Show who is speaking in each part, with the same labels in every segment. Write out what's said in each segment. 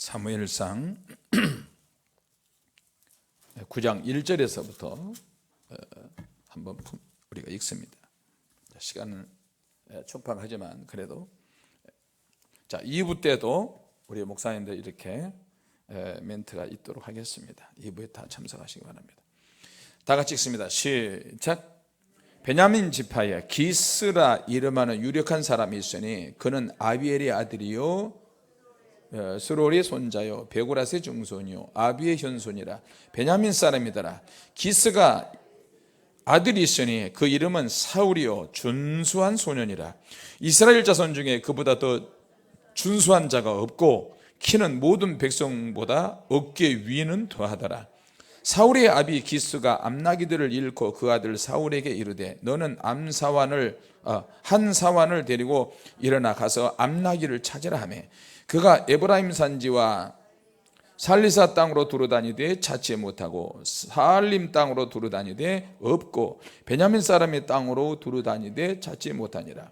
Speaker 1: 사무엘상 9장 1절에서부터 한번 우리가 읽습니다. 시간은 촉박하지만 그래도 2부 때도 우리 목사님들 이렇게 멘트가 있도록 하겠습니다. 2부에 다 참석하시기 바랍니다. 다 같이 읽습니다. 시작. 베냐민 지파에 기스라 이름하는 유력한 사람이 있으니 그는 아비엘의 아들이요 스롤의 손자요 베고라스의 증손이요 아비의 현손이라. 베냐민 사람이더라. 기스가 아들이 있으니 그 이름은 사울이요 준수한 소년이라. 이스라엘 자손 중에 그보다 더 준수한 자가 없고 키는 모든 백성보다 어깨 위는 더하더라. 사울의 아비 기스가 암나기들을 잃고 그 아들 사울에게 이르되 너는 한 사환을 데리고 일어나 가서 암나기를 찾으라 하며 그가 에브라임 산지와 살리사 땅으로 두루다니되 찾지 못하고 사알림 땅으로 두루다니되 없고 베냐민 사람의 땅으로 두루다니되 찾지 못하니라.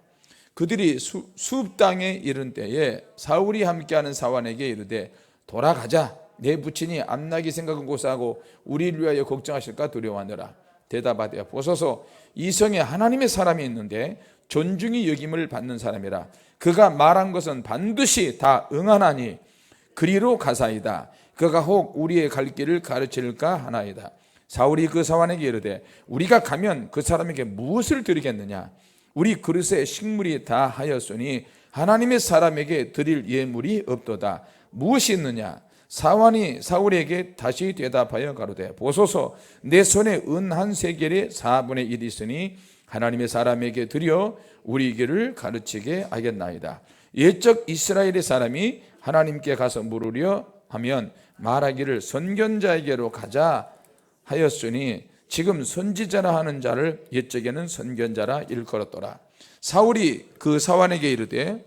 Speaker 1: 그들이 수읍 땅에 이른 때에 사울이 함께하는 사환에게 이르되 돌아가자. 내 부친이 암나기 생각은 고사하고 우리를 위하여 걱정하실까 두려워하느라. 대답하되 보소서 이 성에 하나님의 사람이 있는데 존중이 여김을 받는 사람이라. 그가 말한 것은 반드시 다 응하나니 그리로 가사이다. 그가 혹 우리의 갈 길을 가르칠까 하나이다. 사울이 그 사환에게 이르되 우리가 가면 그 사람에게 무엇을 드리겠느냐. 우리 그릇에 식물이 다 하였으니 하나님의 사람에게 드릴 예물이 없도다. 무엇이 있느냐. 사환이 사울에게 다시 대답하여 가로되 보소서 내 손에 은 한 세겔의 4분의 1이 있으니 하나님의 사람에게 드려 우리 길을 가르치게 하겠나이다. 옛적 이스라엘의 사람이 하나님께 가서 물으려 하면 말하기를 선견자에게로 가자 하였으니 지금 선지자라 하는 자를 옛적에는 선견자라 일컬었더라. 사울이 그 사환에게 이르되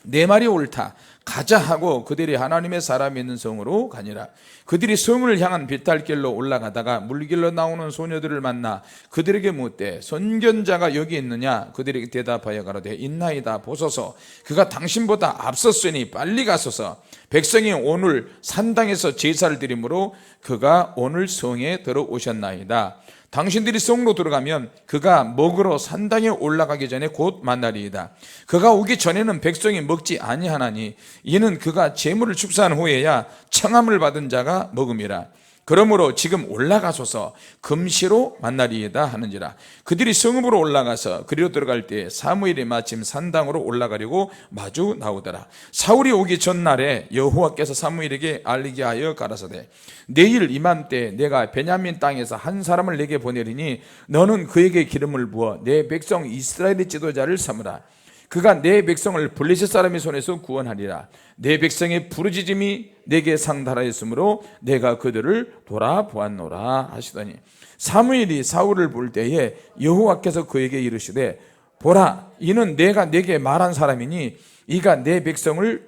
Speaker 1: 내 말이 옳다. 가자 하고 그들이 하나님의 사람이 있는 성으로 가니라. 그들이 성을 향한 비탈길로 올라가다가 물길로 나오는 소녀들을 만나 그들에게 묻되 선견자가 여기 있느냐. 그들에게 대답하여 가로되 있나이다. 보소서 그가 당신보다 앞섰으니 빨리 가소서. 백성이 오늘 산당에서 제사를 드리므로 그가 오늘 성에 들어오셨나이다. 당신들이 성으로 들어가면 그가 먹으러 산당에 올라가기 전에 곧 만나리이다. 그가 오기 전에는 백성이 먹지 아니하나니 이는 그가 제물을 축사한 후에야 청함을 받은 자가 먹음이라. 그러므로 지금 올라가소서 금시로 만나리이다 하는지라. 그들이 성읍으로 올라가서 그리로 들어갈 때 사무엘이 마침 산당으로 올라가려고 마주 나오더라. 사울이 오기 전날에 여호와께서 사무엘에게 알리게 하여 가라사대 내일 이맘때 내가 베냐민 땅에서 한 사람을 내게 보내리니 너는 그에게 기름을 부어 내 백성 이스라엘의 지도자를 삼으라. 그가 내 백성을 블레셋 사람의 손에서 구원하리라. 내 백성의 부르짖음이 내게 상달하였으므로 내가 그들을 돌아보았노라 하시더니 사무엘이 사울을 볼 때에 여호와께서 그에게 이르시되 보라 이는 내가 내게 말한 사람이니 이가 내 백성을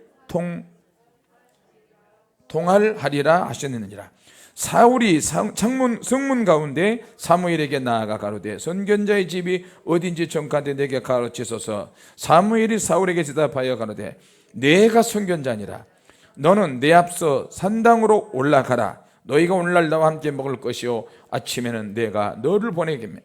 Speaker 1: 통할하리라 하셨느니라. 사울이 성문 가운데 사무엘에게 나아가 가로되 선견자의 집이 어딘지 청컨대 내게 가르치소서. 사무엘이 사울에게 대답하여 가로되 내가 선견자니라. 너는 내 앞서 산당으로 올라가라. 너희가 오늘날 나와 함께 먹을 것이요 아침에는 내가 너를 보내겠네.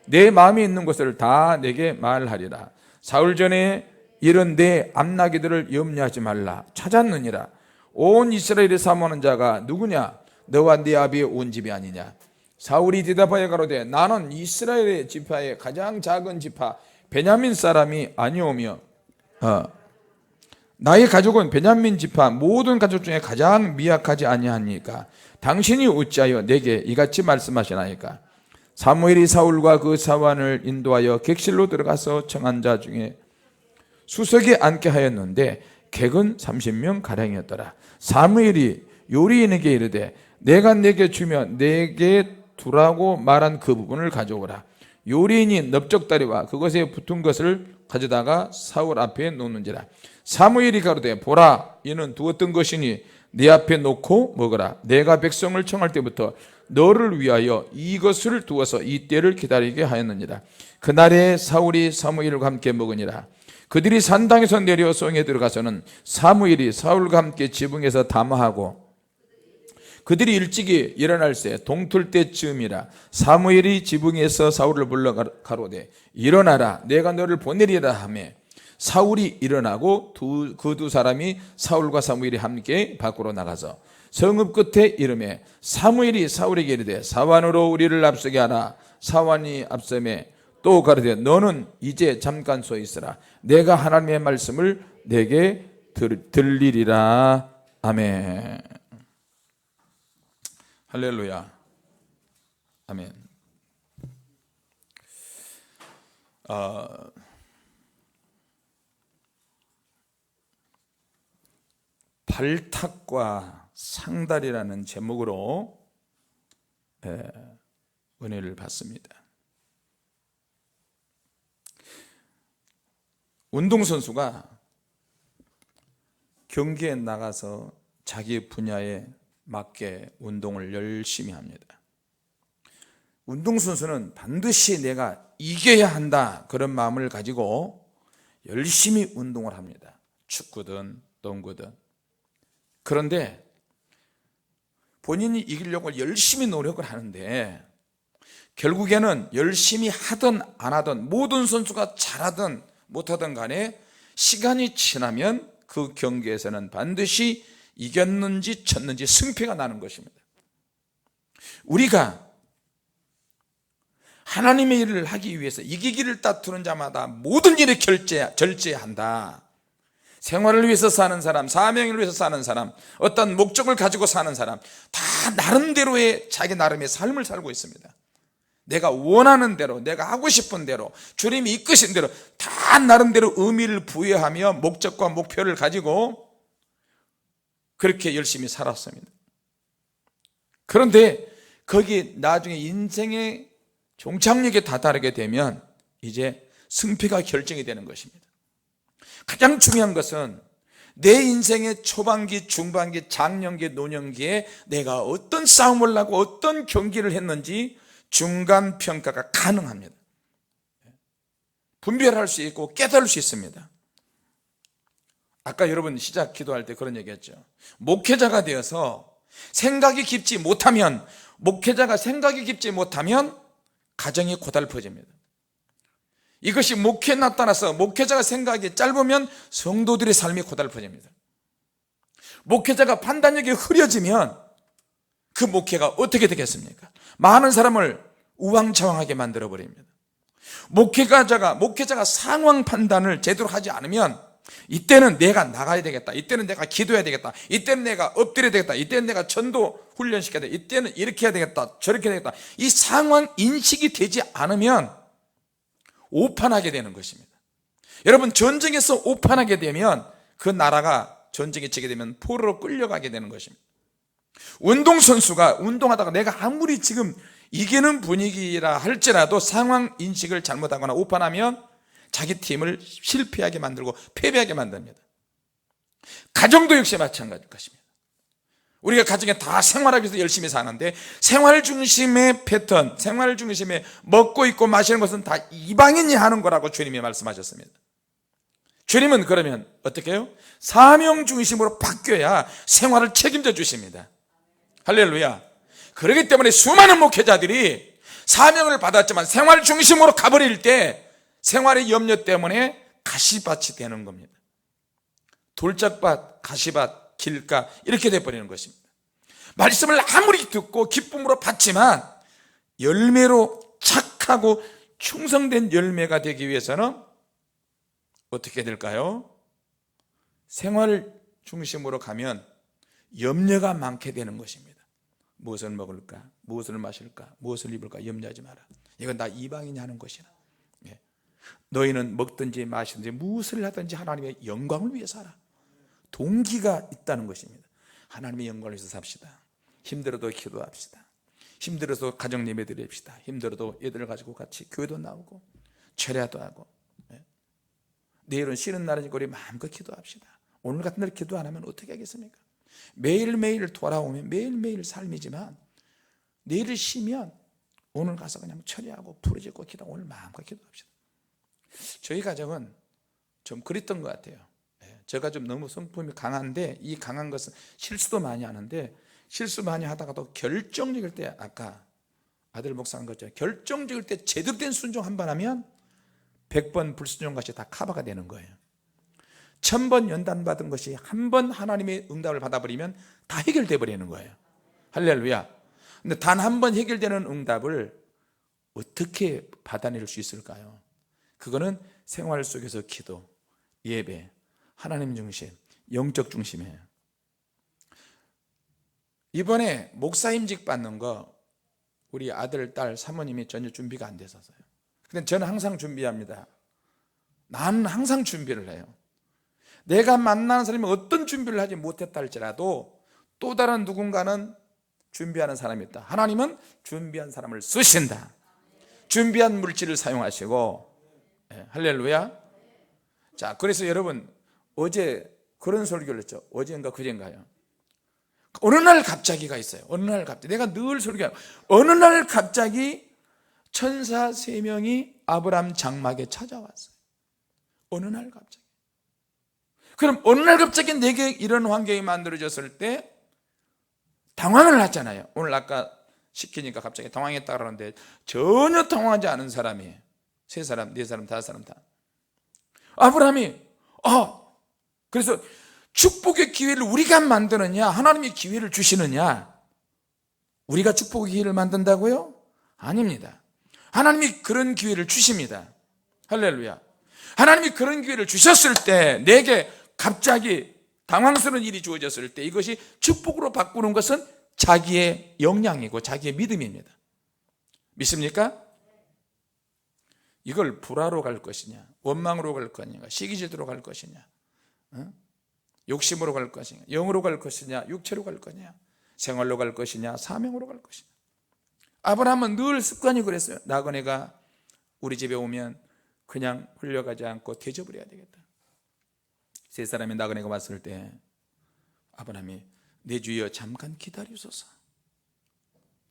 Speaker 1: 내 마음에 있는 것을 다 내게 말하리라. 사울 전에 이런 내 암나기들을 염려하지 말라. 찾았느니라. 온 이스라엘에 사모하는 자가 누구냐. 너와 네 아비의 온 집이 아니냐. 사울이 대답하여 가로되 나는 이스라엘의 지파의 가장 작은 지파 베냐민 사람이 아니오며 나의 가족은 베냐민 지파 모든 가족 중에 가장 미약하지 아니하니까 당신이 어찌하여 내게 이같이 말씀하시나이까. 사무엘이 사울과 그 사환을 인도하여 객실로 들어가서 청한 자 중에 수석에 앉게 하였는데 객은 30명 가량이었더라. 사무엘이 요리인에게 이르되 내가 내게 주며 내게 두라고 말한 그 부분을 가져오라. 요리인이 넓적다리와 그것에 붙은 것을 가져다가 사울 앞에 놓는지라. 사무엘이 가로되 보라 이는 두었던 것이니 네 앞에 놓고 먹으라. 내가 백성을 청할 때부터 너를 위하여 이것을 두어서 이 때를 기다리게 하였느니라. 그날에 사울이 사무엘과 함께 먹으니라. 그들이 산당에서 내려 성에 들어가서는 사무엘이 사울과 함께 지붕에서 담화하고 그들이 일찍이 일어날새 동틀 때쯤이라 사무엘이 지붕에서 사울을 불러 가로되 일어나라 내가 너를 보내리라 하매 사울이 일어나고 그 두 사람이 사울과 사무엘이 함께 밖으로 나가서 성읍 끝에 이르매 사무엘이 사울에게 이르되 사완으로 우리를 앞서게 하라. 사완이 앞섬에 또 가르되 너는 이제 잠깐 서 있으라. 내가 하나님의 말씀을 내게 들리리라. 아멘. 할렐루야. 아멘. 발탁과 상달이라는 제목으로 은혜를 받습니다. 운동선수가 경기에 나가서 자기 분야에 맞게 운동을 열심히 합니다. 운동선수는 반드시 내가 이겨야 한다 그런 마음을 가지고 열심히 운동을 합니다. 축구든 농구든. 그런데 본인이 이기려고 열심히 노력을 하는데 결국에는 열심히 하든 안 하든 모든 선수가 잘하든 못하든 간에 시간이 지나면 그 경기에서는 반드시 이겼는지 졌는지 승패가 나는 것입니다. 우리가 하나님의 일을 하기 위해서 이기기를 다투는 자마다 모든 일에 절제한다. 생활을 위해서 사는 사람, 사명을 위해서 사는 사람, 어떤 목적을 가지고 사는 사람 다 나름대로의 자기 나름의 삶을 살고 있습니다. 내가 원하는 대로, 내가 하고 싶은 대로, 주님이 이끄신 대로 다 나름대로 의미를 부여하며 목적과 목표를 가지고 그렇게 열심히 살았습니다. 그런데 거기 나중에 인생의 종착역에 다다르게 되면 이제 승패가 결정이 되는 것입니다. 가장 중요한 것은 내 인생의 초반기, 중반기, 장년기, 노년기에 내가 어떤 싸움을 하고 어떤 경기를 했는지 중간 평가가 가능합니다. 분별할 수 있고 깨달을 수 있습니다. 아까 여러분 시작 기도할 때 그런 얘기했죠. 목회자가 되어서 생각이 깊지 못하면, 목회자가 생각이 깊지 못하면 가정이 고달퍼집니다. 이것이 목회에 나타나서 목회자가 생각이 짧으면 성도들의 삶이 고달퍼집니다. 목회자가 판단력이 흐려지면 그 목회가 어떻게 되겠습니까? 많은 사람을 우왕좌왕하게 만들어버립니다. 목회자가 상황 판단을 제대로 하지 않으면 이때는 내가 나가야 되겠다, 이때는 내가 기도해야 되겠다, 이때는 내가 엎드려야 되겠다, 이때는 내가 전도 훈련시켜야 되겠다, 이때는 이렇게 해야 되겠다, 저렇게 해야 되겠다, 이 상황 인식이 되지 않으면 오판하게 되는 것입니다. 여러분, 전쟁에서 오판하게 되면 그 나라가 전쟁에 지게 되면 포로로 끌려가게 되는 것입니다. 운동선수가 운동하다가 내가 아무리 지금 이기는 분위기라 할지라도 상황 인식을 잘못하거나 오판하면 자기 팀을 실패하게 만들고 패배하게 만듭니다. 가정도 역시 마찬가지일 것입니다. 우리가 가정에 다 생활하기 위해서 열심히 사는데 생활 중심의 패턴, 생활 중심의 먹고 입고 마시는 것은 다 이방인이 하는 거라고 주님이 말씀하셨습니다. 주님은 그러면 어떻게 해요? 사명 중심으로 바뀌어야 생활을 책임져 주십니다. 할렐루야. 그렇기 때문에 수많은 목회자들이 사명을 받았지만 생활 중심으로 가버릴 때 생활의 염려 때문에 가시밭이 되는 겁니다. 돌짝밭, 가시밭, 길가 이렇게 돼버리는 것입니다. 말씀을 아무리 듣고 기쁨으로 받지만 열매로 착하고 충성된 열매가 되기 위해서는 어떻게 될까요? 생활 중심으로 가면 염려가 많게 되는 것입니다. 무엇을 먹을까? 무엇을 마실까? 무엇을 입을까? 염려하지 마라. 이건 다 이방인이 하는 것이라. 너희는 먹든지 마시든지 무엇을 하든지 하나님의 영광을 위해서 하라. 동기가 있다는 것입니다. 하나님의 영광을 위해서 삽시다. 힘들어도 기도합시다. 힘들어서 가정 예배 드립시다. 힘들어도 애들 가지고 같이 교회도 나오고 철야도 하고. 내일은 쉬는 날이니까 우리 마음껏 기도합시다. 오늘 같은 날 기도 안 하면 어떻게 하겠습니까? 매일매일 돌아오면 매일매일 삶이지만 내일을 쉬면 오늘 가서 그냥 철야하고 부르짖고 기도하고 오늘 마음껏 기도합시다. 저희 가정은 좀 그랬던 것 같아요. 제가 좀 너무 성품이 강한데, 이 강한 것은 실수도 많이 하는데, 실수 많이 하다가도 결정적일 때, 아까 아들 목사한 것처럼 결정적일 때 제대로 된 순종 한 번 하면 100번 불순종 같이 다 커버가 되는 거예요. 1000번 연단 받은 것이 한 번 하나님의 응답을 받아버리면 다 해결돼 버리는 거예요. 할렐루야. 근데 단 한 번 해결되는 응답을 어떻게 받아낼 수 있을까요? 그거는 생활 속에서 기도, 예배, 하나님 중심, 영적 중심이에요. 이번에 목사임직 받는 거 우리 아들, 딸, 사모님이 전혀 준비가 안 됐었어요. 근데 저는 항상 준비합니다. 나는 항상 준비를 해요. 내가 만나는 사람이 어떤 준비를 하지 못했다 할지라도 또 다른 누군가는 준비하는 사람이 있다. 하나님은 준비한 사람을 쓰신다. 준비한 물질을 사용하시고, 할렐루야. 자, 그래서 여러분, 어제 그런 설교를 했죠. 어제인가 그제인가요? 어느 날 갑자기가 있어요. 어느 날 갑자기. 내가 늘 설교해요. 어느 날 갑자기 천사 3명이 아브람 장막에 찾아왔어요. 어느 날 갑자기. 그럼 어느 날 갑자기 내게 이런 환경이 만들어졌을 때 당황을 하잖아요. 오늘 아까 시키니까 갑자기 당황했다 그러는데 전혀 당황하지 않은 사람이 3사람, 4사람, 5사람 다. 아브라함이 그래서 축복의 기회를 우리가 만드느냐, 하나님이 기회를 주시느냐? 우리가 축복의 기회를 만든다고요? 아닙니다. 하나님이 그런 기회를 주십니다. 할렐루야. 하나님이 그런 기회를 주셨을 때, 내게 갑자기 당황스러운 일이 주어졌을 때 이것이 축복으로 바꾸는 것은 자기의 역량이고 자기의 믿음입니다. 믿습니까? 이걸 불화로 갈 것이냐, 원망으로 갈 것이냐, 시기질투로 갈 것이냐, 욕심으로 갈 것이냐, 영으로 갈 것이냐, 육체로 갈 거냐, 생활로 갈 것이냐, 사명으로 갈 것이냐. 아브라함은 늘 습관이 그랬어요. 나그네가 우리 집에 오면 그냥 흘려가지 않고 대접을 해야 되겠다. 3사람의 나그네가 왔을 때 아브라함이 내 주여 잠깐 기다리소서,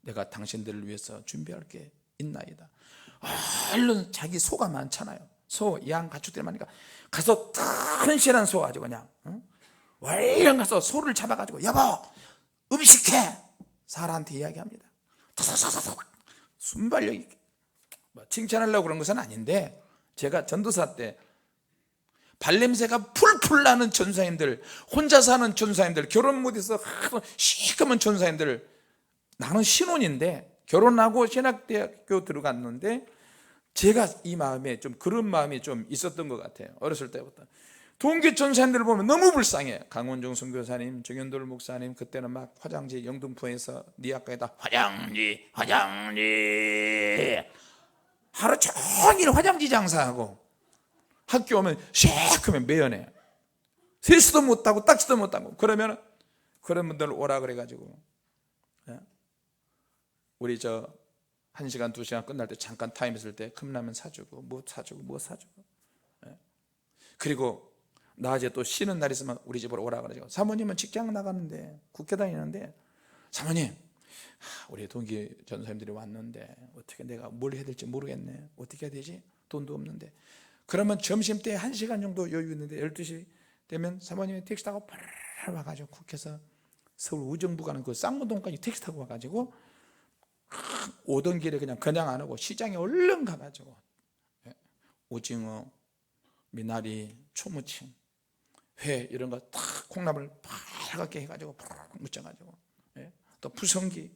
Speaker 1: 내가 당신들을 위해서 준비할 게 있나이다. 얼른 자기 소가 많잖아요. 소, 양, 가축들이 많으니까 가서 튼실한 소 가지고 그냥 얼른 가서 소를 잡아가지고 여보 음식해, 사라한테 이야기합니다. 순발력 있게. 칭찬하려고 그런 것은 아닌데, 제가 전도사 때 발냄새가 풀풀 나는 전사님들, 혼자 사는 전사님들, 결혼 못해서 시커먼 전사님들, 나는 신혼인데 결혼하고 신학대학교 들어갔는데 제가 이 마음에 좀 그런 마음이 좀 있었던 것 같아요. 어렸을 때부터 동기 전사님들을 보면 너무 불쌍해. 강원종 선교사님, 정현돌 목사님, 그때는 막 화장지 영등포에서 니아까에다 화장지 하루 종일 화장지 장사하고 학교 오면 샥하면 매연해. 세수도 못하고 닦지도 못하고. 그러면 그런 분들 오라 그래가지고 우리 1시간 2시간 끝날 때 잠깐 타임 있을 때 컵라면 사주고 뭐 사주고 그리고 낮에 또 쉬는 날 있으면 우리 집으로 오라 그러죠. 사모님은 직장 나가는데 국회 다니는데, 사모님 우리 동기 전사님들이 왔는데 어떻게 내가 뭘 해야 될지 모르겠네, 어떻게 해야 되지, 돈도 없는데. 그러면 점심때 1시간 정도 여유 있는데 12시 되면 사모님이 택시 타고 팔 와가지고 국회에서 서울 우정부 가는 그 쌍문동까지 택시 타고 와가지고 오던 길에 그냥 안 오고 시장에 얼른 가가지고 오징어, 미나리, 초무침, 회 이런 거 탁 콩나물 빨갛게 해가지고 묻혀가지고, 또 푸성기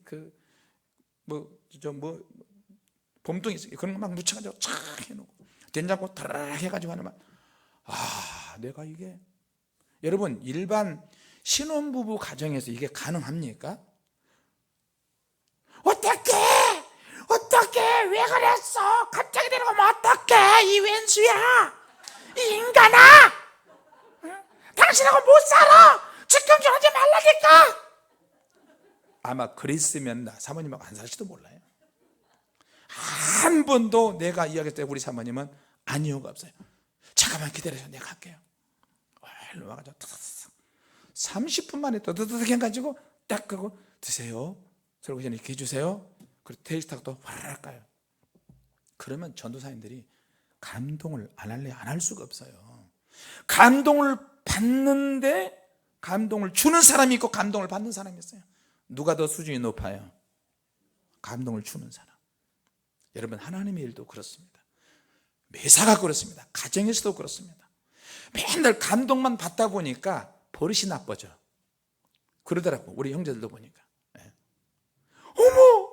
Speaker 1: 봄동이 있어요. 그런 거 막 묻혀가지고 쫙 해놓고 된장국 다락 해가지고 하는 말. 내가 이게, 여러분 일반 신혼부부 가정에서 이게 가능합니까? 어떻게 왜 그랬어? 갑자기 데려가면 어떡해? 이 왼수야, 이 인간아, 당신하고 못 살아. 직경줄하지 말라니까. 아마 그랬으면 사모님하고 안 살지도 몰라요. 한 번도 내가 이야기할 때 우리 사모님은 아니요가 없어요. 잠깐만 기다려서 내가 갈게요. 얼른 와가지고 30분 만에 떠드득 해가지고 딱 하고 드세요, 설거지 이렇게 해주세요. 그리고 테이스탁도 화라락 가요. 그러면 전도사님들이 감동을 안 할래 안 할 수가 없어요. 감동을 받는데 감동을 주는 사람이 있고 감동을 받는 사람이 있어요. 누가 더 수준이 높아요? 감동을 주는 사람. 여러분, 하나님의 일도 그렇습니다. 매사가 그렇습니다. 가정에서도 그렇습니다. 맨날 감동만 받다 보니까 버릇이 나빠져. 그러더라고, 우리 형제들도 보니까. 어머,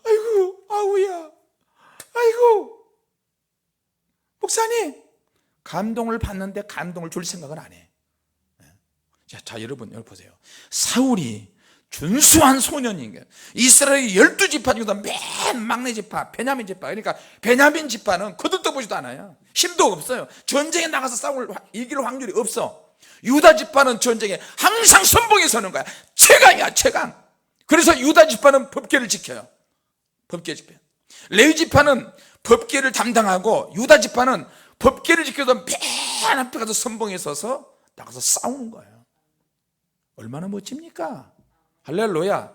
Speaker 1: 아이고, 아우야, 아이고, 목사님, 감동을 받는데 감동을 줄 생각은 안 해. 자, 여러분 보세요. 사울이 준수한 소년인 거예요. 이스라엘 12지파 중에서 맨 막내 지파, 베냐민 지파. 그러니까 베냐민 지파는 거들떠보지도 않아요. 힘도 없어요. 전쟁에 나가서 이길 확률이 없어. 유다 지파는 전쟁에 항상 선봉에 서는 거야. 최강이야, 최강. 그래서 유다 지파는 법궤를 지켜요. 법궤 지켜요. 레위 지파는 법궤를 담당하고 유다 지파는 법궤를 지켜서 맨 앞에 가서 선봉에 서서 나가서 싸우는 거예요. 얼마나 멋집니까? 할렐루야.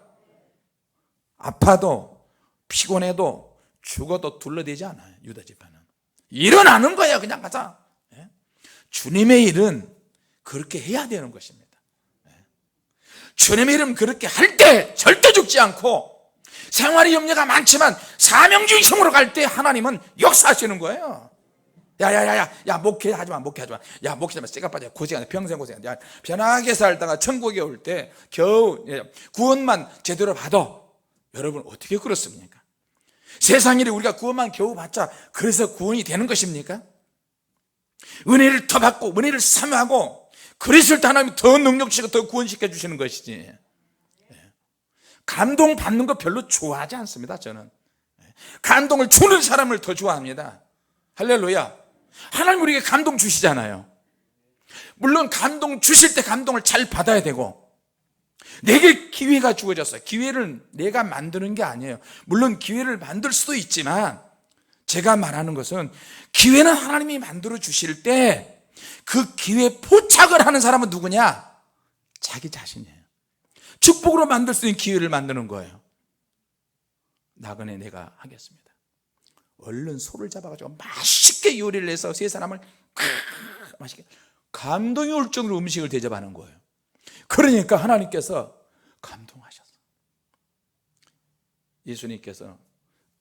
Speaker 1: 아파도 피곤해도 죽어도 둘러대지 않아요. 유다 지파는 일어나는 거예요. 그냥 가자. 주님의 일은 그렇게 해야 되는 것입니다. 주님의 일은 그렇게 할 때 절대 죽지 않고, 생활의 염려가 많지만 사명중심으로 갈 때 하나님은 역사하시는 거예요. 야, 목회하지 마. 야, 목회하면 쇠가 빠져. 고생하네. 평생 고생하네. 야, 편하게 살다가 천국에 올 때 겨우 구원만 제대로 받아. 여러분, 어떻게 그렇습니까? 세상 일에 우리가 구원만 겨우 받자 그래서 구원이 되는 것입니까? 은혜를 더 받고 은혜를 사모하고 그랬을 때 하나님이 더 능력시키고 더 구원시켜 주시는 것이지. 감동 받는 거 별로 좋아하지 않습니다. 저는 감동을 주는 사람을 더 좋아합니다. 할렐루야. 하나님 우리에게 감동 주시잖아요. 물론 감동 주실 때 감동을 잘 받아야 되고, 내게 기회가 주어졌어요. 기회를 내가 만드는 게 아니에요. 물론 기회를 만들 수도 있지만, 제가 말하는 것은 기회는 하나님이 만들어 주실 때 그 기회에 포착을 하는 사람은 누구냐? 자기 자신이에요. 축복으로 만들 수 있는 기회를 만드는 거예요. 나그네 내가 하겠습니다. 얼른 소를 잡아가지고 맛있게 요리를 해서 세 사람을 맛있게, 감동이 올 정도로 음식을 대접하는 거예요. 그러니까 하나님께서 감동하셨어요. 예수님께서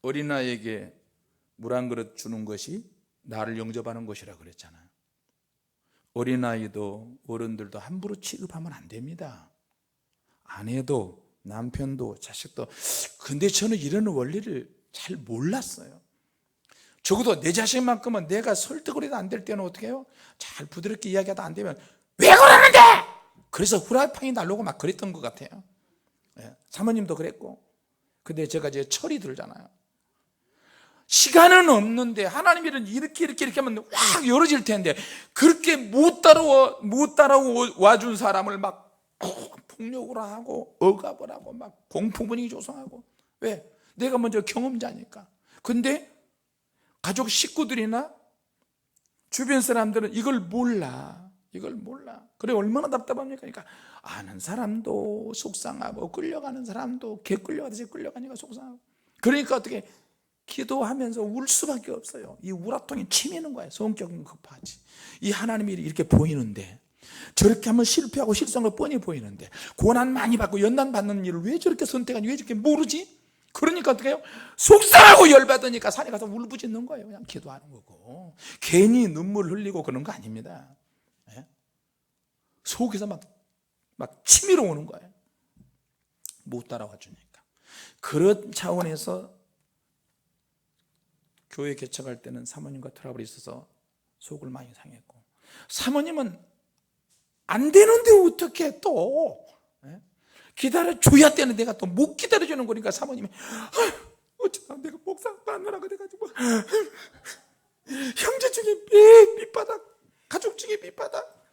Speaker 1: 어린아이에게 물 한 그릇 주는 것이 나를 영접하는 것이라 그랬잖아요. 어린아이도 어른들도 함부로 취급하면 안 됩니다. 아내도 남편도 자식도. 근데 저는 이런 원리를 잘 몰랐어요. 적어도 내 자식만큼은 내가 설득을 해도 안 될 때는 어떻게 해요? 잘 부드럽게 이야기하다 안 되면 왜 그러는데? 그래서 후라이팬이 날르고 막 그랬던 것 같아요. 사모님도 그랬고. 근데 제가 이제 철이 들잖아요. 시간은 없는데 하나님 일은 이렇게 하면 확 열어질 텐데, 그렇게 못 따라와 준 사람을 막 폭력을 하고 억압을 하고 막 공포 분위기 조성하고. 왜? 내가 먼저 경험자니까. 근데 가족 식구들이나 주변 사람들은 이걸 몰라. 그래, 얼마나 답답합니까? 그러니까 아는 사람도 속상하고 끌려가는 사람도 개 끌려가듯이 끌려가니까 속상하고. 그러니까 어떻게 기도하면서 울 수밖에 없어요. 이 우라통이 치미는 거예요. 성격은 급하지. 이 하나님이 이렇게 보이는데, 저렇게 하면 실패하고 실수한 거 뻔히 보이는데, 고난 많이 받고 연단 받는 일을 왜 저렇게 선택하니, 왜 저렇게 모르지? 그러니까 어떻게 해요? 속상하고 열받으니까 산에 가서 울부짖는 거예요. 그냥 기도하는 거고. 괜히 눈물 흘리고 그런 거 아닙니다. 속에서 막 치밀어 오는 거예요. 못 따라와 주니까. 그런 차원에서 교회 개척할 때는 사모님과 트러블이 있어서 속을 많이 상했고, 사모님은 안 되는데 어떻게 또 기다려줘야 되는 내가 또 못 기다려주는 거니까 사모님이 어쩌다 내가 목사 마누라가 돼가지고 형제 중에 밑바닥, 가족 중에 밑바닥,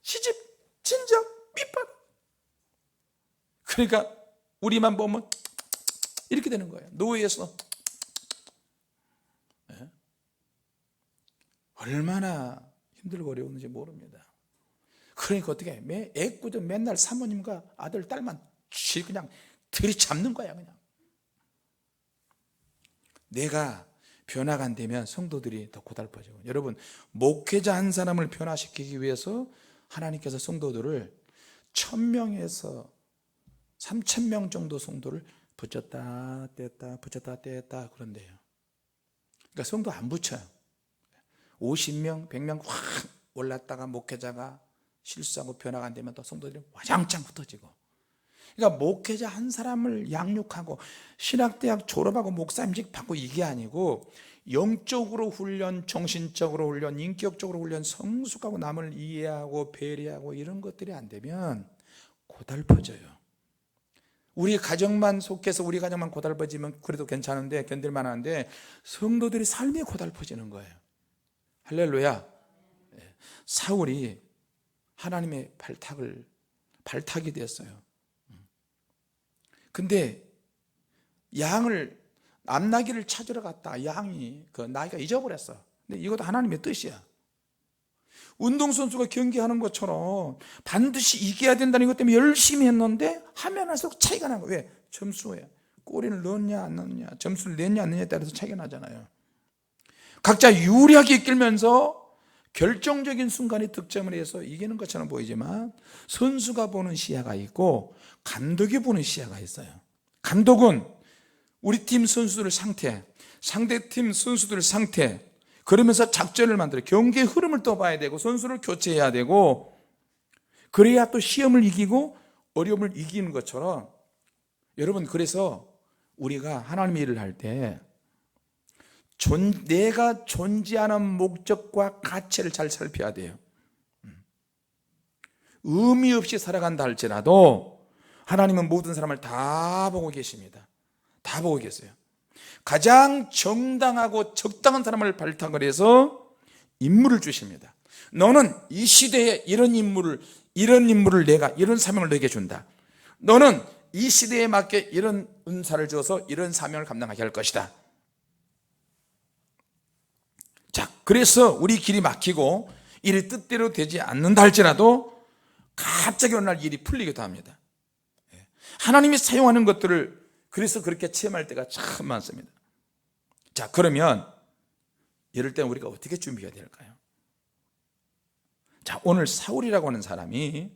Speaker 1: 시집 친정 밑바닥. 그러니까 우리만 보면 이렇게 되는 거예요. 노예에서 얼마나 힘들고 어려웠는지 모릅니다. 그러니까 어떻게 해? 애꿎은 맨날 사모님과 아들, 딸만 그냥 들이잡는 거야. 그냥 내가 변화가 안 되면 성도들이 더 고달퍼져요. 여러분, 목회자 한 사람을 변화시키기 위해서 하나님께서 성도들을 1000명에서 3000명 정도 성도를 붙였다 뗐다 붙였다 뗐다 그런데요. 그러니까 성도 안 붙여요. 50명 100명 확 올랐다가 목회자가 실수하고 변화가 안 되면 또 성도들이 와장창 흩어지고. 그러니까 목회자 한 사람을 양육하고 신학대학 졸업하고 목사임직 받고 이게 아니고, 영적으로 훈련, 정신적으로 훈련, 인격적으로 훈련, 성숙하고 남을 이해하고 배려하고 이런 것들이 안 되면 고달퍼져요. 우리 가정만 속해서 우리 가정만 고달퍼지면 그래도 괜찮은데, 견딜만 하는데, 성도들이 삶이 고달퍼지는 거예요. 할렐루야. 사울이 하나님의 발탁이 됐어요. 근데 양을, 암나귀를 찾으러 갔다 양이 그 나귀가 잊어버렸어. 근데 이것도 하나님의 뜻이야. 운동선수가 경기하는 것처럼 반드시 이겨야 된다는 것 때문에 열심히 했는데 하면 할수록 차이가 나는 거예요. 왜? 점수에 골을 넣었냐 안 넣었냐, 점수를 냈냐 안 냈냐에 따라서 차이가 나잖아요. 각자 유리하게 이끌면서 결정적인 순간에 득점을 해서 이기는 것처럼 보이지만, 선수가 보는 시야가 있고 감독이 보는 시야가 있어요. 감독은 우리 팀 선수들 상태, 상대팀 선수들 상태, 그러면서 작전을 만들어 경기의 흐름을 또 봐야 되고 선수를 교체해야 되고, 그래야 또 시험을 이기고 어려움을 이기는 것처럼, 여러분, 그래서 우리가 하나님의 일을 할 때 내가 존재하는 목적과 가치를 잘 살펴야 돼요. 의미 없이 살아간다 할지라도 하나님은 모든 사람을 다 보고 계십니다. 다 보고 계세요. 가장 정당하고 적당한 사람을 발탁을 해서 임무를 주십니다. 너는 이 시대에 이런 임무를 내가 이런 사명을 너에게 준다. 너는 이 시대에 맞게 이런 은사를 줘서 이런 사명을 감당하게 할 것이다. 자, 그래서 우리 길이 막히고 일이 뜻대로 되지 않는다 할지라도 갑자기 어느 날 일이 풀리기도 합니다. 하나님이 사용하는 것들을 그래서 그렇게 체험할 때가 참 많습니다. 자, 그러면 이럴 때 우리가 어떻게 준비해야 될까요? 자, 오늘 사울이라고 하는 사람이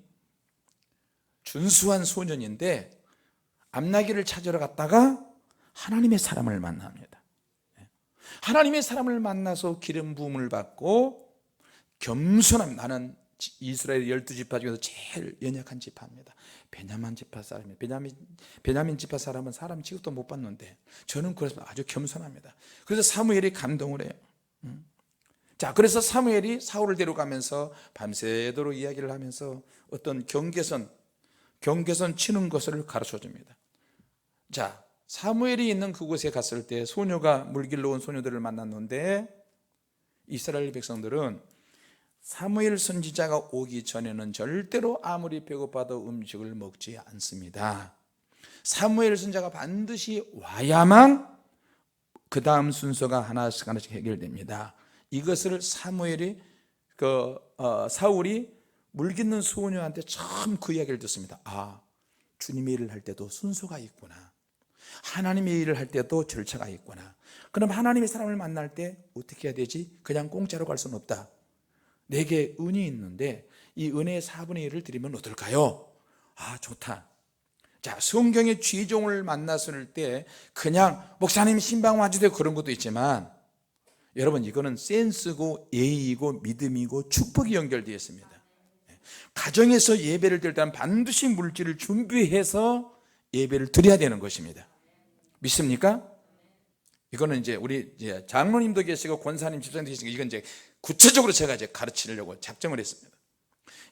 Speaker 1: 준수한 소년인데 암나귀를 찾으러 갔다가 하나님의 사람을 만납니다. 하나님의 사람을 만나서 기름 부음을 받고 겸손함, 나는 이스라엘 12지파 중에서 제일 연약한 지파입니다. 베냐민 지파 사람이에요. 베냐민 지파 사람은 사람 취급도 못 받는데 저는 그래서 아주 겸손합니다. 그래서 사무엘이 감동을 해요. 자, 그래서 사무엘이 사울을 데려가면서 밤새도록 이야기를 하면서 어떤 경계선 치는 것을 가르쳐 줍니다. 자, 사무엘이 있는 그곳에 갔을 때 소녀가 물길로 온 소녀들을 만났는데, 이스라엘 백성들은 사무엘 선지자가 오기 전에는 절대로 아무리 배고파도 음식을 먹지 않습니다. 사무엘 선지자가 반드시 와야만 그 다음 순서가 하나씩 해결됩니다. 이것을 사울이 물깃는 소녀한테 처음 그 이야기를 듣습니다. 아, 주님의 일을 할 때도 순서가 있구나. 하나님의 일을 할 때도 절차가 있구나. 그럼 하나님의 사람을 만날 때 어떻게 해야 되지? 그냥 공짜로 갈 수는 없다. 내게 은이 있는데 이 은혜의 4분의 1을 드리면 어떨까요? 아, 좋다. 자, 성경의 쥐종을 만났을 때 그냥 목사님 신방 와주세요 그런 것도 있지만, 여러분, 이거는 센스고 예의이고 믿음이고 축복이 연결되어 있습니다. 가정에서 예배를 드릴 때는 반드시 물질을 준비해서 예배를 드려야 되는 것입니다. 믿습니까? 이거는 이제 우리 장로님도 계시고 권사님, 집사님도 계시고, 이건 이제 구체적으로 제가 이제 가르치려고 작정을 했습니다.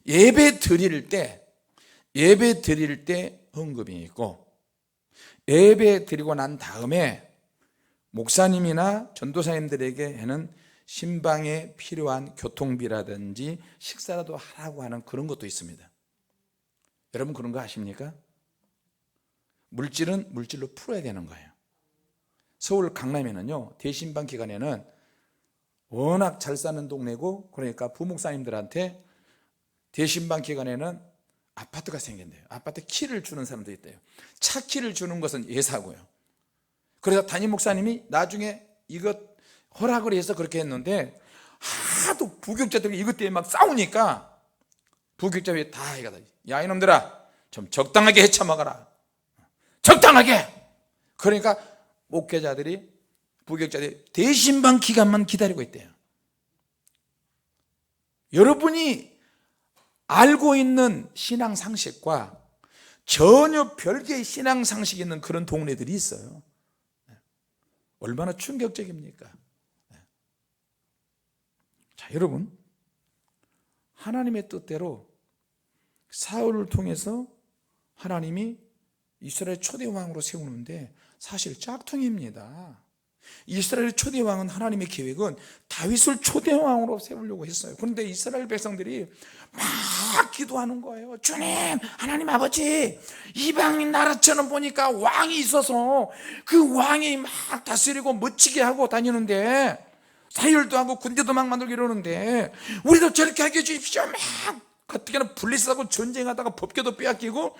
Speaker 1: 예배 드릴 때 헌금이 있고, 예배 드리고 난 다음에 목사님이나 전도사님들에게는 신방에 필요한 교통비라든지 식사라도 하라고 하는 그런 것도 있습니다. 여러분, 그런 거 아십니까? 물질은 물질로 풀어야 되는 거예요. 서울 강남에는요, 대신방 기간에는 워낙 잘 사는 동네고, 그러니까 부목사님들한테 대신방 기간에는 아파트가 생긴대요. 아파트 키를 주는 사람도 있대요. 차 키를 주는 것은 예사고요. 그래서 담임 목사님이 나중에 이것 허락을 해서 그렇게 했는데 하도 부격자들이 이것 때문에 막 싸우니까 부격자들이 다 해가다, 야 이놈들아 좀 적당하게 헤쳐먹어라, 적당하게. 그러니까 목회자들이, 부격자들이 대신방 기간만 기다리고 있대요. 여러분이 알고 있는 신앙 상식과 전혀 별개의 신앙 상식이 있는 그런 동네들이 있어요. 얼마나 충격적입니까? 자, 여러분, 하나님의 뜻대로 사울을 통해서 하나님이 이스라엘 초대왕으로 세우는데 사실 짝퉁입니다. 이스라엘 초대왕은, 하나님의 계획은 다윗을 초대왕으로 세우려고 했어요. 그런데 이스라엘 백성들이 막 기도하는 거예요. 주님, 하나님 아버지, 이방인 나라처럼 보니까 왕이 있어서 그 왕이 막 다스리고 멋지게 하고 다니는데, 사열도 하고 군대도 막 만들고 이러는데 우리도 저렇게 하게 해주십시오. 막 가뜩이나 분리하고 전쟁하다가 법궤도 빼앗기고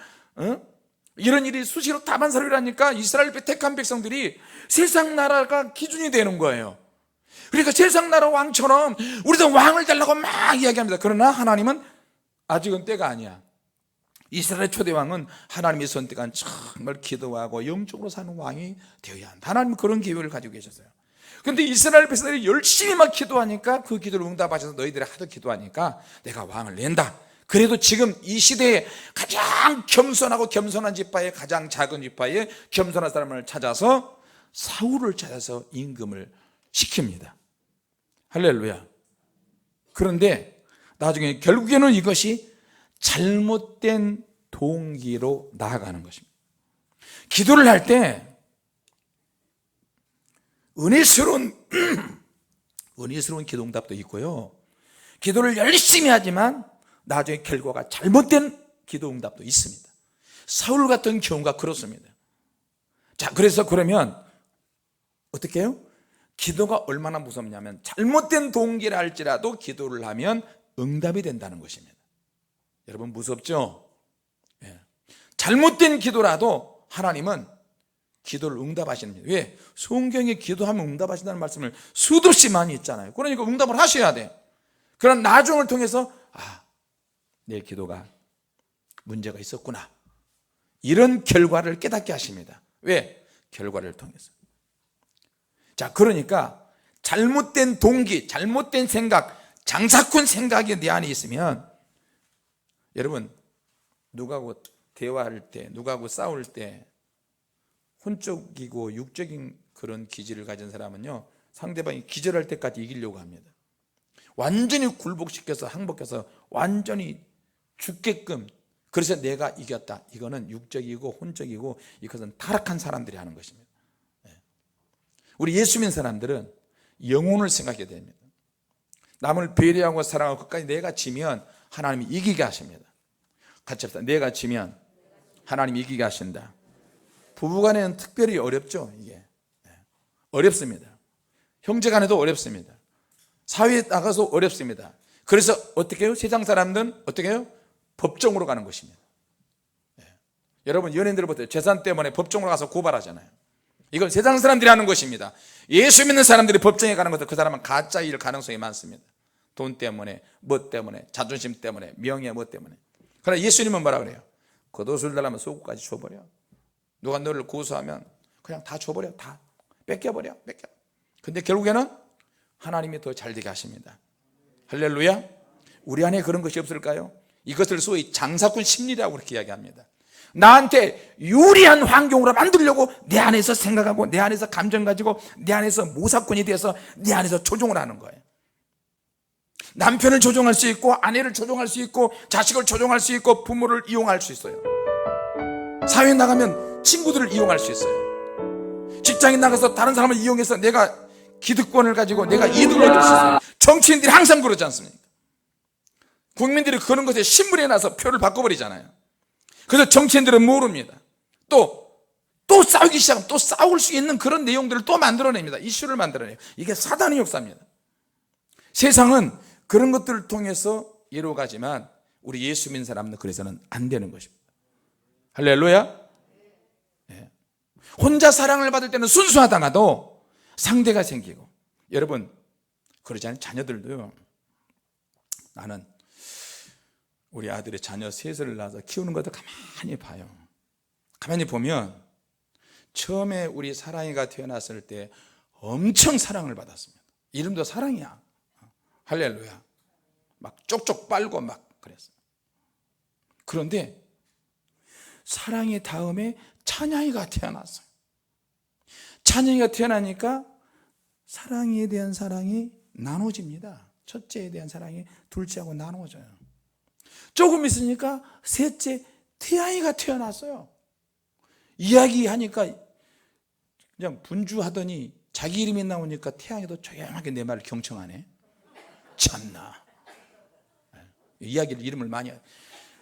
Speaker 1: 이런 일이 수시로 다반사를 하니까 이스라엘 택한 백성들이 세상 나라가 기준이 되는 거예요. 그러니까 세상 나라 왕처럼 우리도 왕을 달라고 막 이야기합니다. 그러나 하나님은 아직은 때가 아니야. 이스라엘 초대왕은 하나님이 선택한 정말 기도하고 영적으로 사는 왕이 되어야 한다. 하나님은 그런 계획을 가지고 계셨어요. 그런데 이스라엘 백성들이 열심히 막 기도하니까, 그 기도를 응답하셔서 너희들이 하도 기도하니까 내가 왕을 낸다. 그래도 지금 이 시대에 가장 겸손하고 겸손한 지파에, 가장 작은 지파에 겸손한 사람을 찾아서 사울을 찾아서 임금을 시킵니다. 할렐루야. 그런데 나중에 결국에는 이것이 잘못된 동기로 나아가는 것입니다. 기도를 할 때 은혜스러운 기도응답도 있고요, 기도를 열심히 하지만 나중에 결과가 잘못된 기도응답도 있습니다. 사울 같은 경우가 그렇습니다. 자, 그래서 그러면 어떻게 해요? 기도가 얼마나 무섭냐면, 잘못된 동기라 할지라도 기도를 하면 응답이 된다는 것입니다. 여러분, 무섭죠? 예. 잘못된 기도라도 하나님은 기도를 응답하시는 거예요. 왜? 성경에 기도하면 응답하신다는 말씀을 수도 없이 많이 있잖아요. 그러니까 응답을 하셔야 돼. 그런 나중을 통해서 내 기도가 문제가 있었구나, 이런 결과를 깨닫게 하십니다. 왜? 결과를 통해서. 자, 그러니까 잘못된 동기, 잘못된 생각, 장사꾼 생각이 내 안에 있으면, 여러분, 누구하고 대화할 때, 누구하고 싸울 때 혼적이고 육적인 그런 기질을 가진 사람은요, 상대방이 기절할 때까지 이기려고 합니다. 완전히 굴복시켜서 항복해서 완전히 죽게끔, 그래서 내가 이겼다, 이거는 육적이고 혼적이고 이것은 타락한 사람들이 하는 것입니다. 우리 예수 믿는 사람들은 영혼을 생각해야 됩니다. 남을 배려하고 사랑하고 끝까지 내가 지면 하나님이 이기게 하십니다. 같이 합시다. 내가 지면 하나님이 이기게 하신다. 부부간에는 특별히 어렵죠. 이게 어렵습니다. 형제간에도 어렵습니다. 사회에 나가서 어렵습니다. 그래서 어떻게 해요? 세상 사람들은 어떻게 해요? 법정으로 가는 것입니다. 여러분, 연예인들 보세요. 재산 때문에 법정으로 가서 고발하잖아요. 이건 세상 사람들이 하는 것입니다. 예수 믿는 사람들이 법정에 가는 것도, 그 사람은 가짜 일 가능성이 많습니다. 돈 때문에, 뭐 때문에, 자존심 때문에, 명예 뭐 때문에. 그러나 예수님은 뭐라 그래요? 겉옷을 달라면 속옷까지 줘버려. 누가 너를 고소하면 그냥 다 줘버려. 다 뺏겨버려. 근데 결국에는 하나님이 더 잘되게 하십니다. 할렐루야. 우리 안에 그런 것이 없을까요? 이것을 소위 장사꾼 심리라고 그렇게 이야기합니다. 나한테 유리한 환경으로 만들려고 내 안에서 생각하고, 내 안에서 감정 가지고, 내 안에서 모사꾼이 돼서 내 안에서 조종을 하는 거예요. 남편을 조종할 수 있고, 아내를 조종할 수 있고, 자식을 조종할 수 있고, 부모를 이용할 수 있어요. 사회에 나가면 친구들을 이용할 수 있어요. 직장에 나가서 다른 사람을 이용해서 내가 기득권을 가지고 내가 이득을 얻을 수 있어요. 정치인들이 항상 그러지 않습니까? 국민들이 그런 것에 신문에 나서 표를 바꿔버리잖아요. 그래서 정치인들은 모릅니다. 또 싸우기 시작하면 또 싸울 수 있는 그런 내용들을 또 만들어냅니다. 이슈를 만들어내요. 이게 사단의 역사입니다. 세상은 그런 것들을 통해서 이루어가지만 우리 예수 믿는 사람은 그래서는 안 되는 것입니다. 할렐루야. 네. 혼자 사랑을 받을 때는 순수하다가도 상대가 생기고, 여러분 그러잖아요. 자녀들도요. 나는 우리 아들의 자녀 셋을 낳아서 키우는 것도 가만히 봐요. 가만히 보면 처음에 우리 사랑이가 태어났을 때 엄청 사랑을 받았습니다. 이름도 사랑이야. 할렐루야. 막 쪽쪽 빨고 막 그랬어요. 그런데 사랑이 다음에 찬양이가 태어났어요. 찬양이가 태어나니까 사랑이에 대한 사랑이 나눠집니다. 첫째에 대한 사랑이 둘째하고 나눠져요. 조금 있으니까 셋째 태양이가 태어났어요. 이야기하니까 그냥 분주하더니 자기 이름이 나오니까 태양이도 조용하게 내 말을 경청하네. 참나. 이야기를 이름을 많이 해요.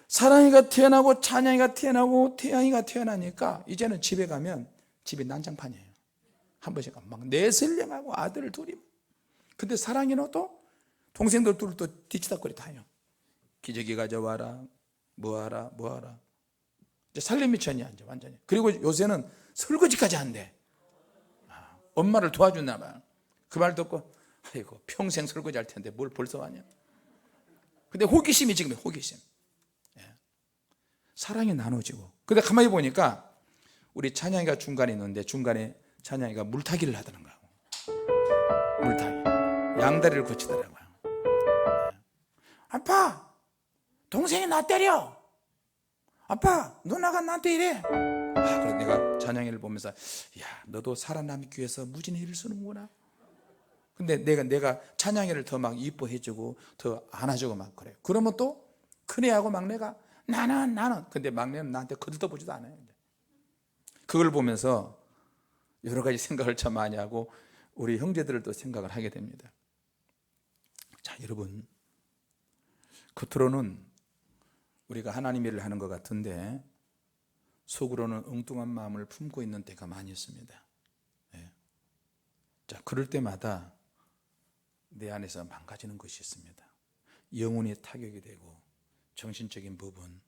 Speaker 1: 사랑이가 태어나고 찬양이가 태어나고 태양이가 태어나니까 이제는 집에 가면 집이 난장판이에요. 한 번씩 막 내슬령하고 아들 둘이. 근데 사랑이는 또 동생들 둘을 또 뒤치다거리 다요. 기저귀 가져와라, 뭐하라. 이제 살림이 전이야, 이제 완전히. 그리고 요새는 설거지까지 한대. 엄마를 도와주나 봐. 그 말 듣고 아이고 평생 설거지 할 텐데 뭘 벌써 하냐. 근데 호기심이 지금 호기심. 사랑이 나눠지고. 근데 가만히 보니까 우리 찬양이가 중간에 있는데 중간에 찬양이가 물타기를 하더는 거야. 물타기. 양다리를 거치더라고요. 아빠, 동생이 나 때려. 아빠, 누나가 나한테 이래. 그래서 내가 찬양이를 보면서 야, 너도 살아남기 위해서 무진의 일을 쓰는구나. 근데 내가 찬양이를 더 막 이뻐해주고 더 안아주고 막 그래요. 그러면 또 큰애하고 막내가 나는 근데 막내는 나한테 거들떠보지도 않아요. 그걸 보면서 여러 가지 생각을 참 많이 하고 우리 형제들을 또 생각을 하게 됩니다. 자, 여러분, 겉으로는 우리가 하나님의 일을 하는 것 같은데 속으로는 엉뚱한 마음을 품고 있는 때가 많이 있습니다. 자, 그럴 때마다 내 안에서 망가지는 것이 있습니다. 영혼이 타격이 되고 정신적인 부분,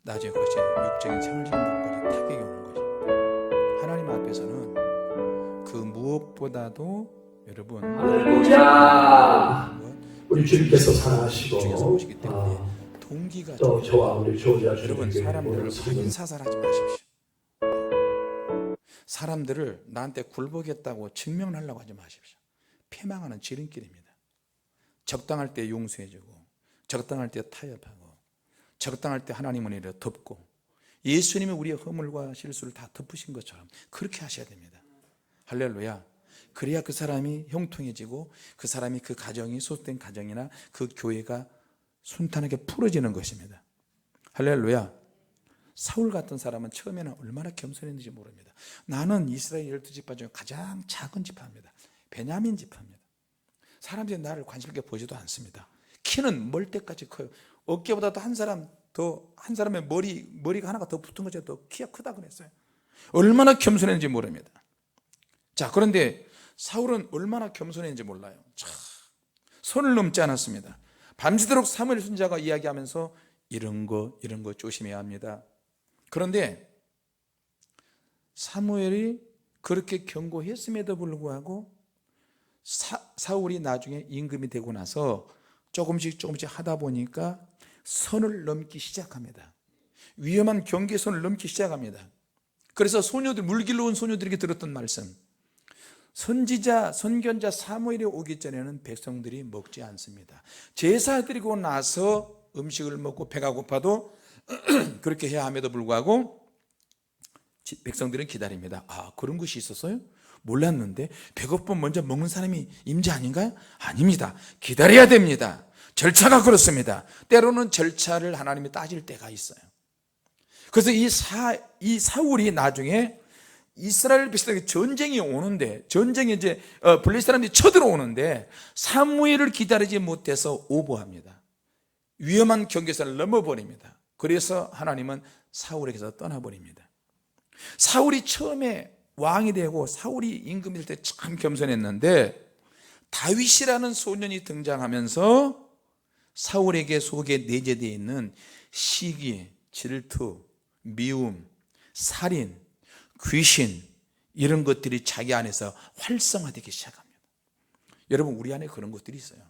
Speaker 1: 나중에 그것이 육적인 생활적인 부분까지 타격이 오는 것입니다. 하나님 앞에서는 그 무엇보다도 여러분
Speaker 2: 할렐루야. 우리 주님께서 사랑하시고
Speaker 1: 동기가
Speaker 2: 또 저와 우리 조지아
Speaker 1: 여러분 사람들을 확인사살하지 마십시오. 사람들을 나한테 굴복했다고 증명하려고 하지 마십시오. 패망하는 지름길입니다. 적당할 때 용서해주고 적당할 때 타협하고 적당할 때 하나님은 이를 덮고 예수님이 우리의 허물과 실수를 다 덮으신 것처럼 그렇게 하셔야 됩니다. 할렐루야. 그래야 그 사람이 형통해지고 그 사람이 그 가정이 소속된 가정이나 그 교회가 순탄하게 풀어지는 것입니다. 할렐루야. 사울 같은 사람은 처음에는 얼마나 겸손했는지 모릅니다. 나는 이스라엘 12지파 중에 가장 작은 지파입니다. 베냐민 지파입니다. 사람들이 나를 관심 있게 보지도 않습니다. 키는 멀 때까지 커요. 어깨보다도 한 사람의 머리가 하나가 더 붙은 것이 더 키가 크다 그랬어요. 얼마나 겸손했는지 모릅니다. 자, 그런데 사울은 얼마나 겸손했는지 몰라요. 선을 넘지 않았습니다. 밤새도록 사무엘 선지자가 이야기하면서 이런 거 조심해야 합니다. 그런데 사무엘이 그렇게 경고했음에도 불구하고 사울이 나중에 임금이 되고 나서 조금씩 하다 보니까 선을 넘기 시작합니다. 위험한 경계선을 넘기 시작합니다. 그래서 물길로 온 소녀들에게 들었던 말씀, 선지자, 선견자 사무엘이 오기 전에는 백성들이 먹지 않습니다. 제사 드리고 나서 음식을 먹고 배가 고파도 그렇게 해야 함에도 불구하고 백성들은 기다립니다. 그런 것이 있었어요? 몰랐는데 배고프면 먼저 먹는 사람이 임자 아닌가요? 아닙니다. 기다려야 됩니다. 절차가 그렇습니다. 때로는 절차를 하나님이 따질 때가 있어요. 그래서 이 사울이 나중에 이스라엘 백성에게 전쟁이 오는데, 전쟁이 이제 블레셋 사람들이 쳐들어오는데 사무엘을 기다리지 못해서 오버합니다. 위험한 경계선을 넘어버립니다. 그래서 하나님은 사울에게서 떠나버립니다. 사울이 처음에 왕이 되고 사울이 임금이 될 때 참 겸손했는데 다윗이라는 소년이 등장하면서 사울에게 속에 내재되어 있는 시기, 질투, 미움, 살인, 귀신 이런 것들이 자기 안에서 활성화되기 시작합니다. 여러분, 우리 안에 그런 것들이 있어요.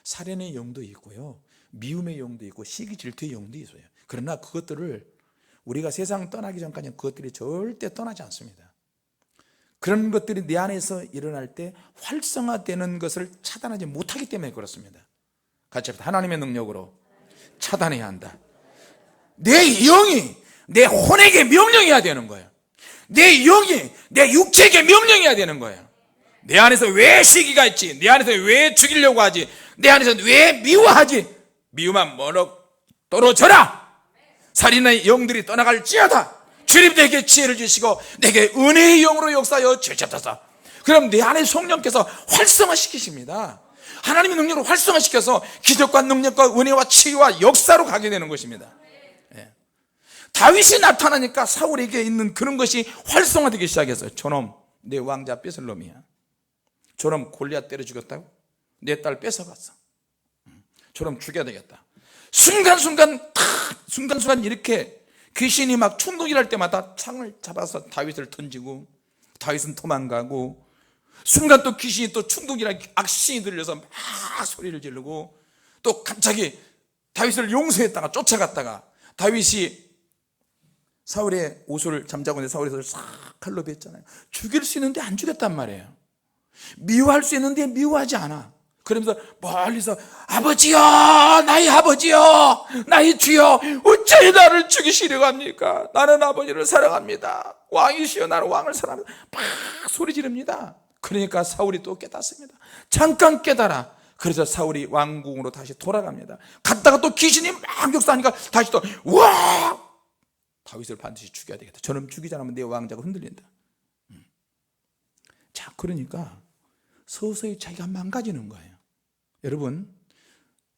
Speaker 1: 살인의 영도 있고요, 미움의 영도 있고 시기 질투의 영도 있어요. 그러나 그것들을 우리가 세상 떠나기 전까지는 그것들이 절대 떠나지 않습니다. 그런 것들이 내 안에서 일어날 때 활성화되는 것을 차단하지 못하기 때문에 그렇습니다. 같이 합시다. 하나님의 능력으로 차단해야 한다. 내 영이 내 혼에게 명령해야 되는 거예요. 내 영이 내 육체에게 명령해야 되는 거예요. 내 안에서 왜 시기가 있지? 내 안에서 왜 죽이려고 하지? 내 안에서 왜 미워하지? 미움만 멀어 떨어져라. 살인의 영들이 떠나갈지어다. 주님 내게 지혜를 주시고 내게 은혜의 영으로 역사하여 주시옵소서. 그럼 내 안에 성령께서 활성화시키십니다. 하나님의 능력으로 활성화시켜서 기적과 능력과 은혜와 치유와 역사로 가게 되는 것입니다. 예. 다윗이 나타나니까 사울에게 있는 그런 것이 활성화되기 시작했어요. 저놈, 내 왕자 뺏을 놈이야. 저놈 골리앗 때려 죽였다고? 내 딸 뺏어갔어. 저놈 죽여야 되겠다. 순간순간 이렇게 귀신이 막 충동이랄 때마다 창을 잡아서 다윗을 던지고, 다윗은 도망가고, 순간 또 귀신이 또 충동이라 악신이 들려서 막 소리를 지르고, 또 갑자기 다윗을 용서했다가 쫓아갔다가, 다윗이 사울의 옷을 잠자고 있는데 사울의 옷을 싹 칼로 뱉잖아요. 죽일 수 있는데 안 죽였단 말이에요. 미워할 수 있는데 미워하지 않아. 그러면서 멀리서 아버지여, 나의 아버지여, 나의 주여, 어찌 나를 죽이시려고 합니까? 나는 아버지를 사랑합니다. 왕이시여, 나는 왕을 사랑합니다. 막 소리 지릅니다. 그러니까 사울이 또 깨닫습니다. 잠깐 깨달아. 그래서 사울이 왕궁으로 다시 돌아갑니다. 갔다가 또 귀신이 막 역사하니까 다시 또 와, 다윗을 반드시 죽여야 되겠다. 저놈 죽이지 않으면 내 왕자가 흔들린다. 자, 그러니까 서서히 자기가 망가지는 거예요. 여러분,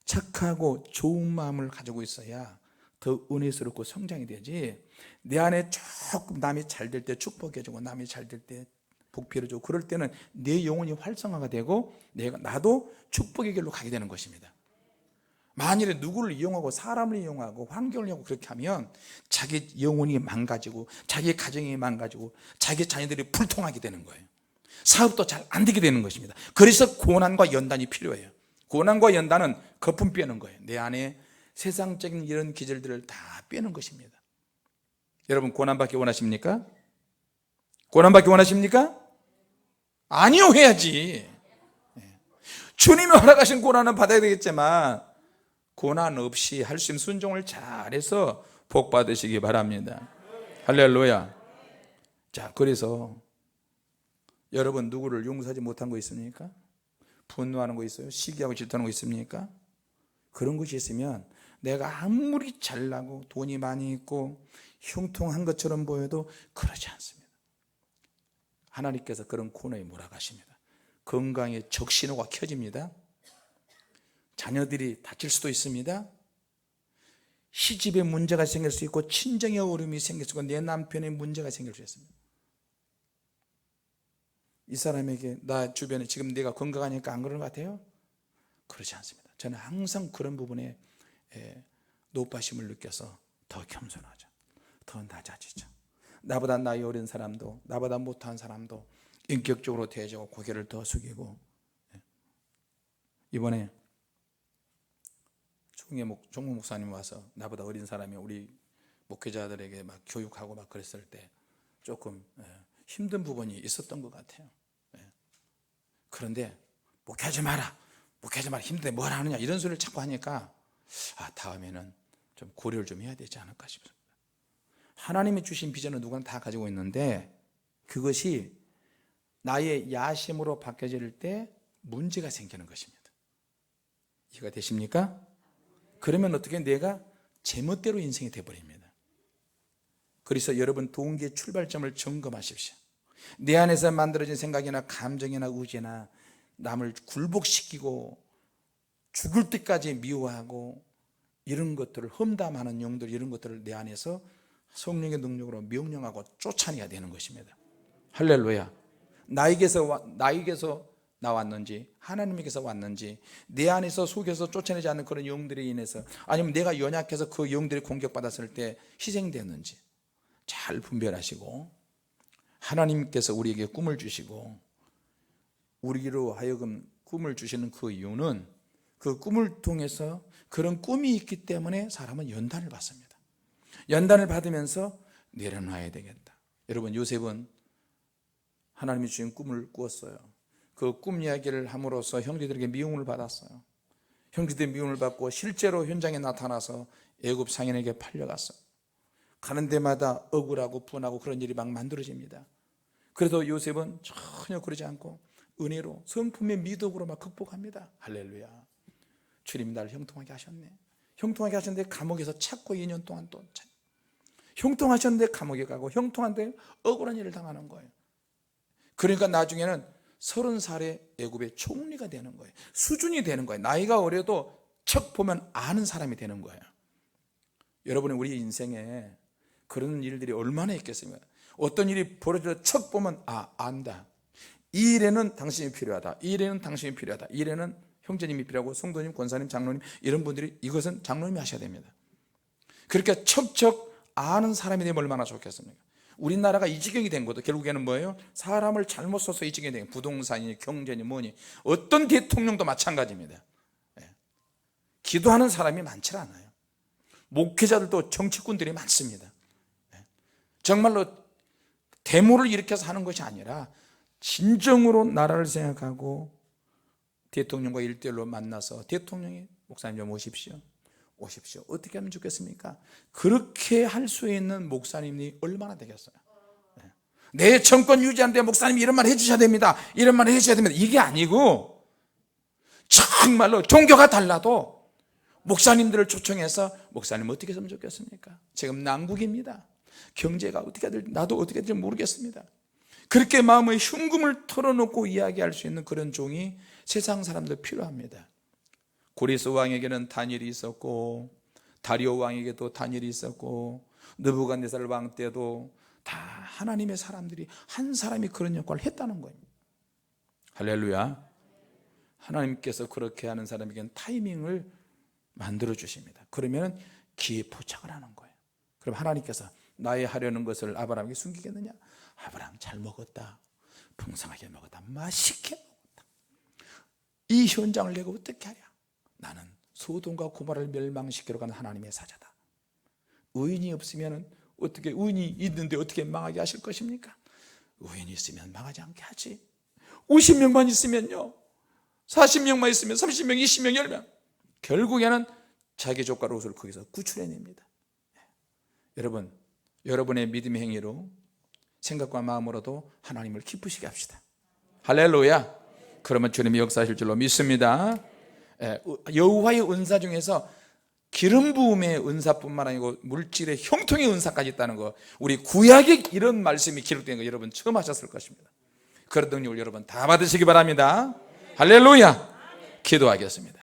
Speaker 1: 착하고 좋은 마음을 가지고 있어야 더 은혜스럽고 성장이 되지, 내 안에 조금 남이 잘 될 때 축복해주고 남이 잘 될 때 복필해주고 그럴 때는 내 영혼이 활성화가 되고 나도 축복의 길로 가게 되는 것입니다. 만일에 누구를 이용하고 사람을 이용하고 환경을 이용하고 그렇게 하면 자기 영혼이 망가지고 자기 가정이 망가지고 자기 자녀들이 불통하게 되는 거예요. 사업도 잘 안 되게 되는 것입니다. 그래서 고난과 연단이 필요해요. 고난과 연단은 거품 빼는 거예요. 내 안에 세상적인 이런 기질들을 다 빼는 것입니다. 여러분, 고난받기 원하십니까? 고난받기 원하십니까? 아니요 해야지. 주님이 허락하신 고난은 받아야 되겠지만 고난 없이 할 수 있는 순종을 잘해서 복 받으시기 바랍니다. 할렐루야. 자, 그래서 여러분, 누구를 용서하지 못한 거 있습니까? 분노하는 거 있어요? 시기하고 질투하는 거 있습니까? 그런 것이 있으면 내가 아무리 잘나고 돈이 많이 있고 형통한 것처럼 보여도 그러지 않습니다. 하나님께서 그런 코너에 몰아가십니다. 건강에 적신호가 켜집니다. 자녀들이 다칠 수도 있습니다. 시집에 문제가 생길 수 있고 친정에 어려움이 생길 수 있고 내 남편에 문제가 생길 수 있습니다. 이 사람에게 나 주변에 지금 내가 건강하니까 안 그런 것 같아요? 그렇지 않습니다. 저는 항상 그런 부분에 노파심을 느껴서 더 겸손하죠. 더 낮아지죠. 나보다 나이 어린 사람도 나보다 못한 사람도 인격적으로 대해주고 고개를 더 숙이고, 이번에 종목 목사님 와서 나보다 어린 사람이 우리 목회자들에게 막 교육하고 막 그랬을 때 조금 힘든 부분이 있었던 것 같아요. 그런데 목회하지 마라 힘든데 뭘 하느냐 이런 소리를 자꾸 하니까 다음에는 좀 고려를 좀 해야 되지 않을까 싶습니다. 하나님이 주신 비전은 누구나 다 가지고 있는데 그것이 나의 야심으로 바뀌어질 때 문제가 생기는 것입니다. 이해가 되십니까? 그러면 어떻게 내가 제멋대로 인생이 되어버립니다. 그래서 여러분, 동기의 출발점을 점검하십시오. 내 안에서 만들어진 생각이나 감정이나 의지나 남을 굴복시키고 죽을 때까지 미워하고 이런 것들을 험담하는 영들, 이런 것들을 내 안에서 성령의 능력으로 명령하고 쫓아내야 되는 것입니다. 할렐루야. 나에게서 나왔는지 하나님에게서 왔는지 내 안에서 속에서 쫓아내지 않는 그런 영들에 인해서 아니면 내가 연약해서 그 영들이 공격받았을 때 희생되었는지 잘 분별하시고, 하나님께서 우리에게 꿈을 주시고 우리로 하여금 꿈을 주시는 그 이유는 그 꿈을 통해서 그런 꿈이 있기 때문에 사람은 연단을 받습니다. 연단을 받으면서 내려놔야 되겠다. 여러분, 요셉은 하나님이 주신 꿈을 꾸었어요. 그 꿈 이야기를 함으로써 형제들에게 미움을 받았어요. 형제들이 미움을 받고 실제로 현장에 나타나서 애굽 상인에게 팔려갔어요. 가는 데마다 억울하고 분하고 그런 일이 막 만들어집니다. 그래도 요셉은 전혀 그러지 않고 은혜로 성품의 미덕으로 막 극복합니다. 할렐루야. 주님이 나를 형통하게 하셨네. 형통하게 하셨는데 감옥에서 찾고 2년 동안 또 형통하셨는데 감옥에 가고 형통한데 억울한 일을 당하는 거예요. 그러니까 나중에는 30살에 애굽의 총리가 되는 거예요. 수준이 되는 거예요. 나이가 어려도 척 보면 아는 사람이 되는 거예요. 여러분의 우리 인생에 그런 일들이 얼마나 있겠습니까? 어떤 일이 벌어져 척 보면 안다. 이 일에는 당신이 필요하다. 이 일에는 당신이 필요하다. 이 일에는 형제님이 필요하고 성도님, 권사님, 장로님 이런 분들이 이것은 장로님이 하셔야 됩니다. 그렇게 척척 아는 사람이 되면 얼마나 좋겠습니까? 우리나라가 이 지경이 된 것도 결국에는 뭐예요? 사람을 잘못 써서 이 지경이 된 거예요. 부동산이니 경제니 뭐니 어떤 대통령도 마찬가지입니다. 기도하는 사람이 많지 않아요. 목회자들도 정치꾼들이 많습니다. 정말로 데모를 일으켜서 하는 것이 아니라 진정으로 나라를 생각하고 대통령과 1대1로 만나서 대통령이 목사님 좀 오십시오. 어떻게 하면 좋겠습니까? 그렇게 할 수 있는 목사님이 얼마나 되겠어요? 내 정권 유지하는데 목사님이 이런 말 해주셔야 됩니다. 이런 말 해주셔야 됩니다. 이게 아니고 정말로 종교가 달라도 목사님들을 초청해서 목사님 어떻게 했으면 좋겠습니까? 지금 난국입니다. 경제가 어떻게 해야 될지 나도 어떻게 해야 될지 모르겠습니다. 그렇게 마음의 흉금을 털어놓고 이야기할 수 있는 그런 종이 세상 사람들 필요합니다. 고레스 왕에게는 다니엘이 있었고 다리오 왕에게도 다니엘이 있었고 느부갓네살 왕 때도 다 하나님의 사람들이 한 사람이 그런 역할을 했다는 거예요. 할렐루야. 하나님께서 그렇게 하는 사람에게는 타이밍을 만들어 주십니다. 그러면 기에 포착을 하는 거예요. 그럼 하나님께서 나의 하려는 것을 아브라함에게 숨기겠느냐? 아브라함 잘 먹었다. 풍성하게 먹었다. 맛있게 먹었다. 이 현장을 내가 어떻게 하랴? 나는 소돔과 고모라를 멸망시키러 가는 하나님의 사자다. 의인이 없으면 어떻게, 의인이 있는데 어떻게 망하게 하실 것입니까? 의인이 있으면 망하지 않게 하지. 50명만 있으면요, 40명만 있으면 30명, 20명, 10명 결국에는 자기 족과 롯을 거기서 구출해냅니다. 여러분, 여러분의 믿음의 행위로 생각과 마음으로도 하나님을 기쁘시게 합시다. 할렐루야. 그러면 주님이 역사하실 줄로 믿습니다. 여호와의 은사 중에서 기름 부음의 은사뿐만 아니고 물질의 형통의 은사까지 있다는 거, 우리 구약에 이런 말씀이 기록된 거 여러분 처음 하셨을 것입니다. 그런 능력을 여러분 다 받으시기 바랍니다. 할렐루야. 기도하겠습니다.